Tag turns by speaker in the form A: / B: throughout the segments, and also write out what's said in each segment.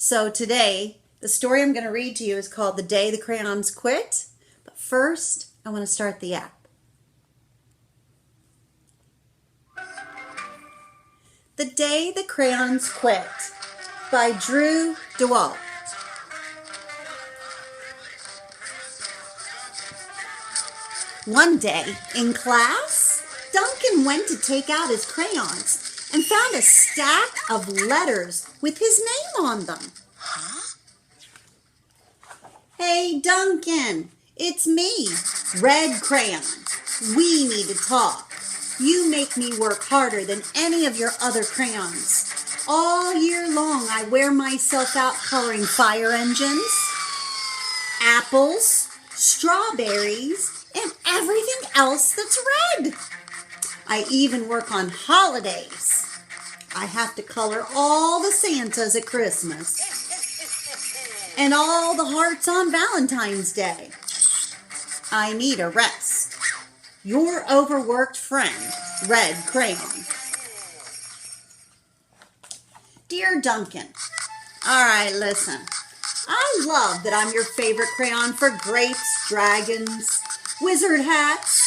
A: So today, the story I'm going to read to you is called The Day the Crayons Quit. But first, I want to start the app. The Day the Crayons Quit by Drew DeWalt. One day in class, Duncan went to take out his crayons and found a stack of letters with his name on them. Huh? Hey, Duncan, it's me, Red Crayon. We need to talk. You make me work harder than any of your other crayons. All year long, I wear myself out coloring fire engines, apples, strawberries, and everything else that's red. I even work on holidays. I have to color all the Santas at Christmas and all the hearts on Valentine's Day. I need a rest. Your overworked friend, Red Crayon. Dear Duncan, all right, listen. I love that I'm your favorite crayon for grapes, dragons, wizard hats,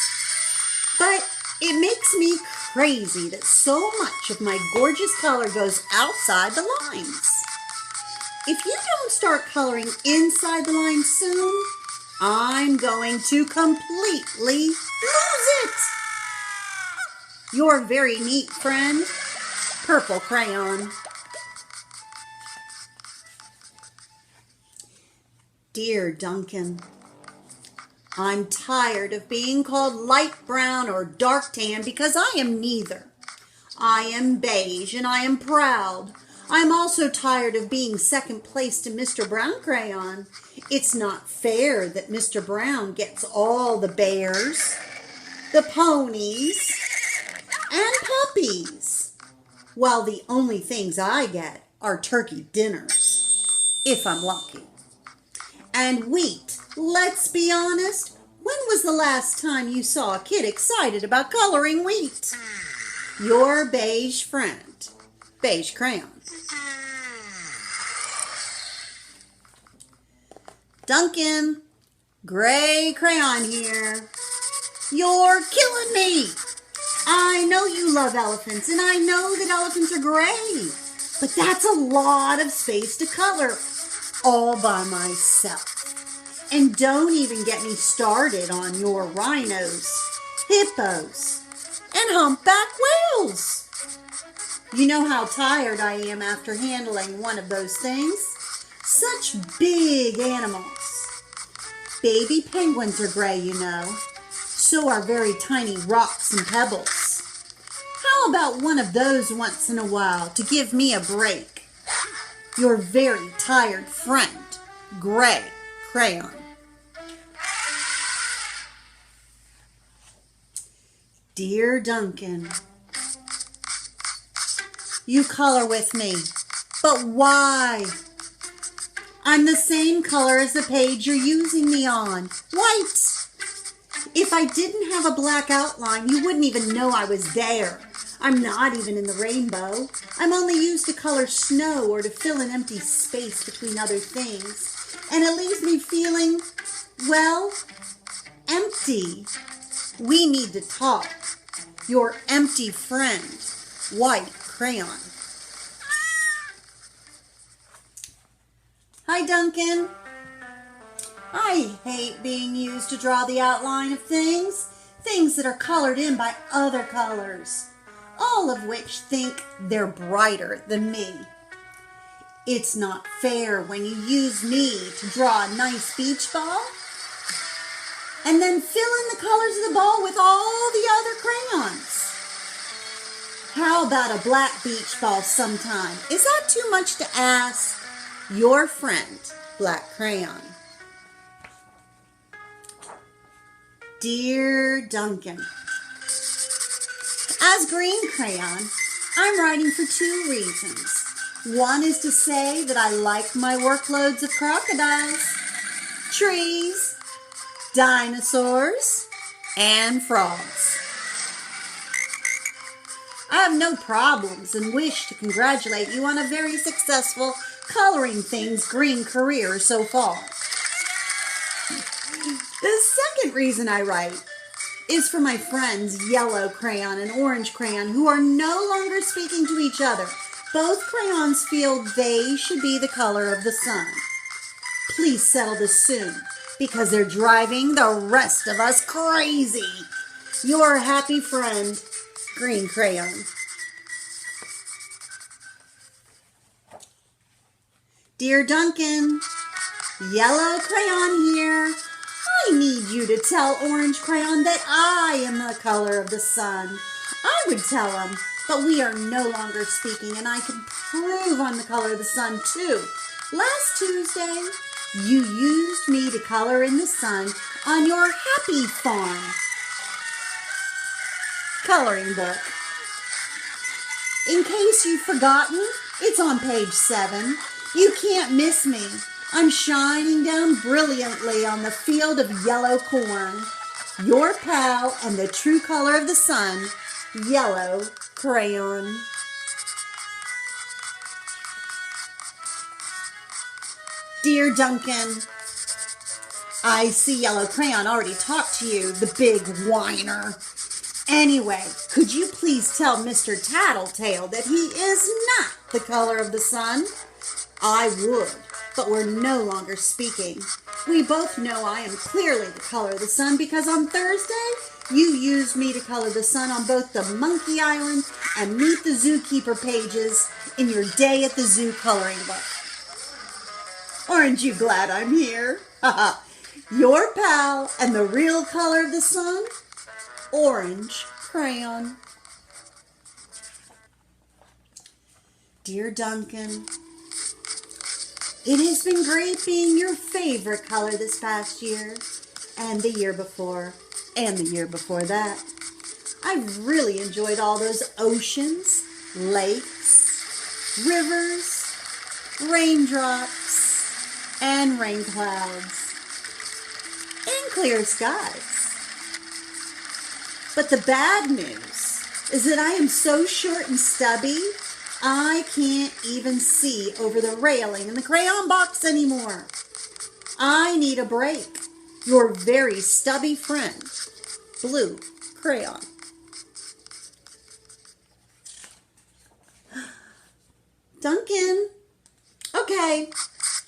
A: but it makes me crazy that so much of my gorgeous color goes outside the lines. If you don't start coloring inside the lines soon, I'm going to completely lose it. Your very neat friend, Purple Crayon. Dear Duncan, I'm tired of being called light brown or dark tan because I am neither. I am beige and I am proud. I'm also tired of being second place to Mr. Brown Crayon. It's not fair that Mr. Brown gets all the bears, the ponies, and puppies, while the only things I get are turkey dinners, if I'm lucky. And wheat, let's be honest, when was the last time you saw a kid excited about coloring wheat? Your beige friend, Beige Crayon. Duncan, Gray Crayon here. You're killing me. I know you love elephants, and I know that elephants are gray, but that's a lot of space to color all by myself. And don't even get me started on your rhinos, hippos, and humpback whales. You know how tired I am after handling one of those things? Such big animals. Baby penguins are gray, you know. So are very tiny rocks and pebbles. How about one of those once in a while to give me a break? Your very tired friend, Gray Crayon. Dear Duncan, you color with me, but why? I'm the same color as the page you're using me on, white. If I didn't have a black outline, you wouldn't even know I was there. I'm not even in the rainbow. I'm only used to color snow or to fill an empty space between other things. And it leaves me feeling, well, empty. We need to talk. Your empty friend, White Crayon. Hi, Duncan. I hate being used to draw the outline of things that are colored in by other colors, all of which think they're brighter than me. It's not fair when you use me to draw a nice beach ball and then fill in the colors of the ball with all the other crayons. How about a black beach ball sometime? Is that too much to ask? Your friend, Black Crayon. Dear Duncan, as Green Crayon, I'm writing for two reasons. One is to say that I like my workloads of crocodiles, trees, dinosaurs, and frogs. I have no problems and wish to congratulate you on a very successful coloring things green career so far. The second reason I write is for my friends Yellow Crayon and Orange Crayon who are no longer speaking to each other. Both crayons feel they should be the color of the sun. Please settle this soon because they're driving the rest of us crazy. Your happy friend, Green Crayon. Dear Duncan, Yellow Crayon here. I need you to tell Orange Crayon that I am the color of the sun. I would tell him, but we are no longer speaking and I can prove I'm the color of the sun too. Last Tuesday, you used me to color in the sun on your Happy Farm coloring book. In case you've forgotten, it's on page 7. You can't miss me. I'm shining down brilliantly on the field of yellow corn. Your pal and the true color of the sun, Yellow Crayon. Dear Duncan, I see Yellow Crayon already talked to you, the big whiner. Anyway, could you please tell Mr. Tattletale that he is not the color of the sun? I would, but we're no longer speaking. We both know I am clearly the color of the sun because on Thursday, you used me to color the sun on both the Monkey Island and Meet the Zookeeper pages in your Day at the Zoo coloring book. Aren't you glad I'm here? Your pal and the real color of the sun, Orange Crayon. Dear Duncan, it has been great being your favorite color this past year, and the year before, and the year before that. I've really enjoyed all those oceans, lakes, rivers, raindrops, and rain clouds, and clear skies. But the bad news is that I am so short and stubby, I can't even see over the railing in the crayon box anymore. I need a break. Your very stubby friend, Blue Crayon. Duncan. Okay,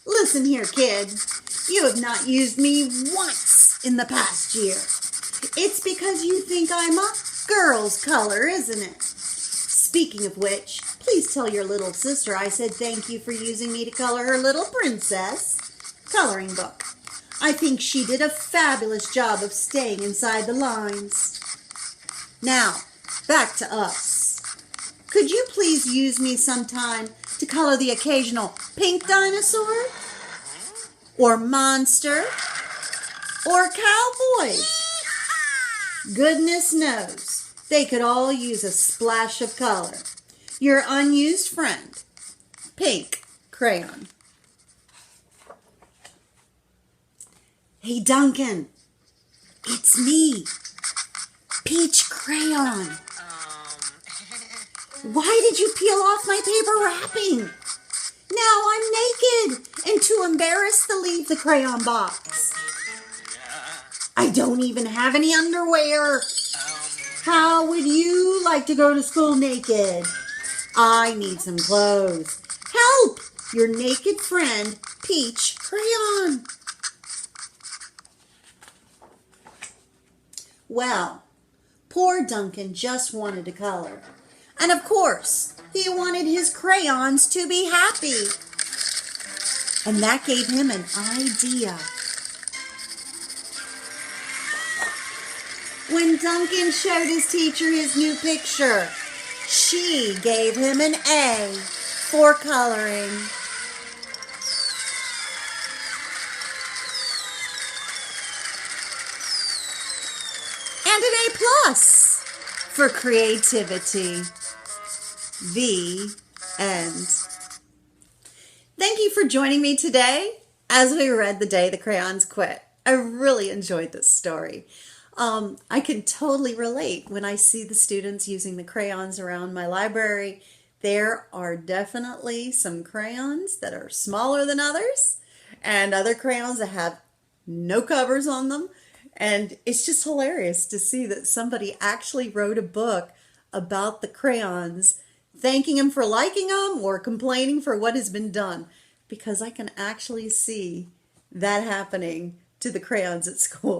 A: listen here, kid. You have not used me once in the past year. It's because you think I'm a girl's color, isn't it? Speaking of which, please tell your little sister I said thank you for using me to color her little princess coloring book. I think she did a fabulous job of staying inside the lines. Now, back to us. Could you please use me sometime to color the occasional pink dinosaur? Or monster? Or cowboy? Goodness knows, they could all use a splash of color. Your unused friend, Pink Crayon. Hey Duncan, it's me, Peach Crayon. Why did you peel off my paper wrapping? Now I'm naked and too embarrassed to leave the crayon box. I don't even have any underwear. How would you like to go to school naked? I need some clothes. Help! Your naked friend, Peach Crayon. Well, poor Duncan just wanted to color. And of course, he wanted his crayons to be happy. And that gave him an idea. When Duncan showed his teacher his new picture, she gave him an A for coloring. And an A+ for creativity. The end. Thank you for joining me today as we read The Day the Crayons Quit. I really enjoyed this story. I can totally relate when I see the students using the crayons around my library, There are definitely some crayons that are smaller than others, and other crayons that have no covers on them. And it's just hilarious to see that somebody actually wrote a book about the crayons, thanking them for liking them or complaining for what has been done, because I can actually see that happening to the crayons at school.